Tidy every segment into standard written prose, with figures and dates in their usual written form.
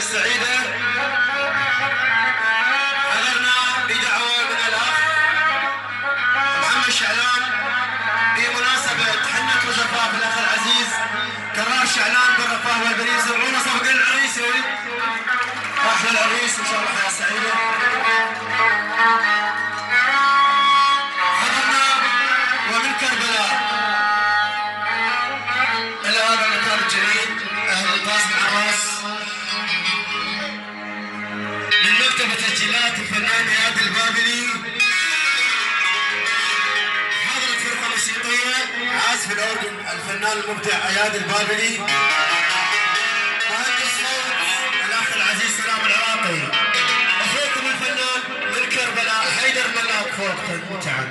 السعيدة حضرنا بدعوة من الأخ محمد شعلان بمناسبة حنة وزفاف الأخ العزيز كرار شعلان بالرفاه والبريز. سمعونا صفق العريس يا ولد، أحلى العريس إن شاء الله حياة سعيدة. حضرنا ومن كربلاء إلى هذا المكان الجليل أهل القاسم عراس من مكتب تسجيلات الفنان اياد البابلي. حضرت فرقه موسيقيه عازف الاورجن الفنان المبدع اياد البابلي. مهندس صوت الاخ العزيز سلام العراقي. اخوكم الفنان من كربلاء حيدر ملاك فوق. تعال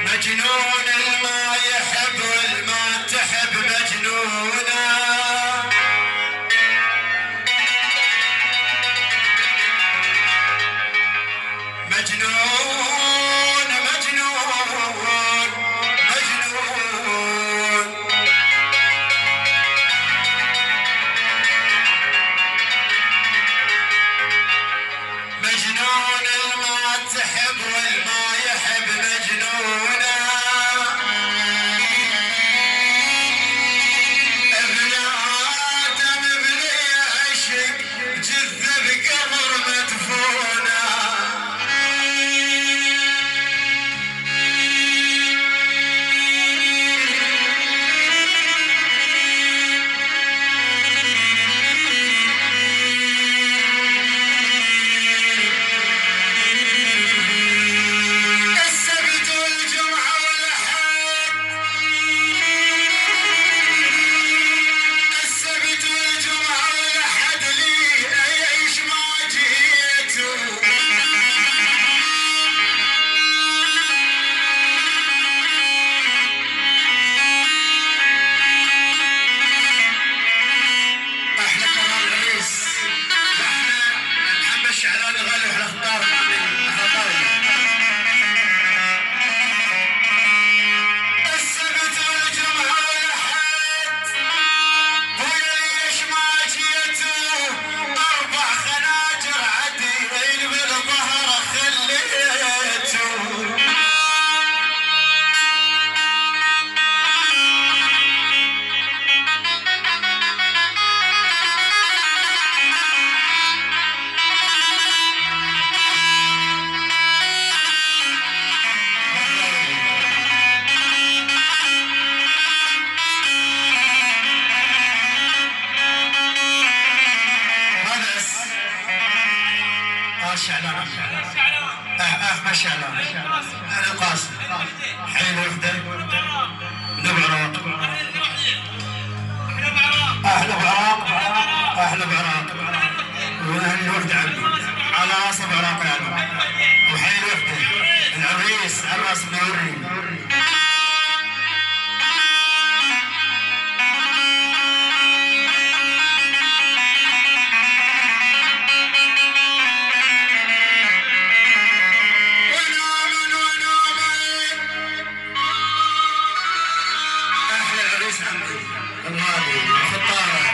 مجنون الما يحب والما تحب مجنونة. مجنون مجنون مجنون مجنون الما تحب والما يحب مجنون. شعلان احمد شعلان انا القاسم حين وحده نبع عراق احلى بعراق احلى بعراق واهل الوحده عندي على راسي بعراق يعني وحين وحده العريس عراس منوري. الغالي الخطارة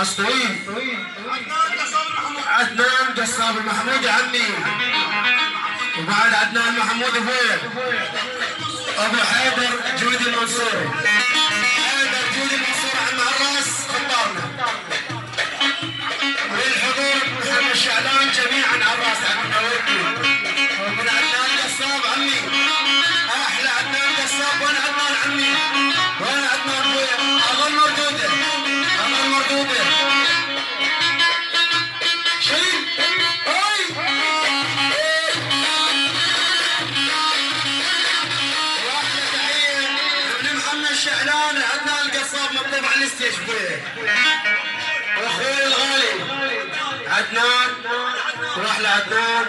راس طويل. عدنان قصاب المحمود عمي. وبعد عدنان محمود ابويا ابو حيدر جودي المنصوري. حيدر جودي المنصوري عم عراس خطارنا. والحضور محمد الشعلان جميعا عراس عمنا ويلكم. ومن عدنان قصاب عمي. احلى عدنان قصاب. وين عدنان عمي؟ وين عدنان ابويا؟ اظل مردوده. اظل مردوده. شيل. اي. واحلى تحيه من محمد الشعلان عدنان القصاب مطلوب على الستيج ابويا. واخوي الغالي عدنان. واحلى عدنان.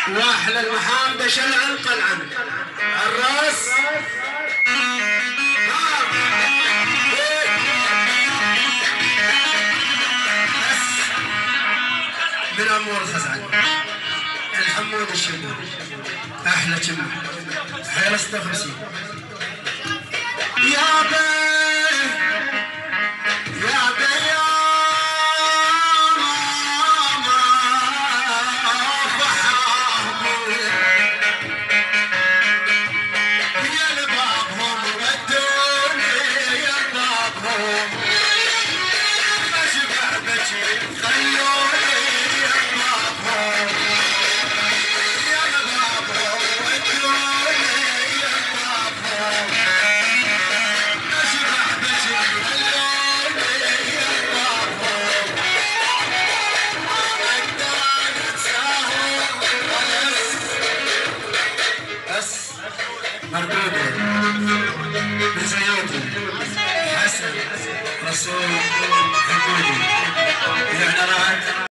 واحلى المحامده شلعن قلعن. الراس. من امور خزعل. الحمود الشمال. احلى شمال. حيل 56. يا بي يا بي يا ماما فحامي يا لبابهم ودوني يا بابهم بشبع بجي خلوني يا بابهم يا لبابهم ودوني يا بابهم بشبع بجي خلوني يا بابهم اقدر انساهم بس مردودة بزيوتي حسن رسول حمودي الاعلانات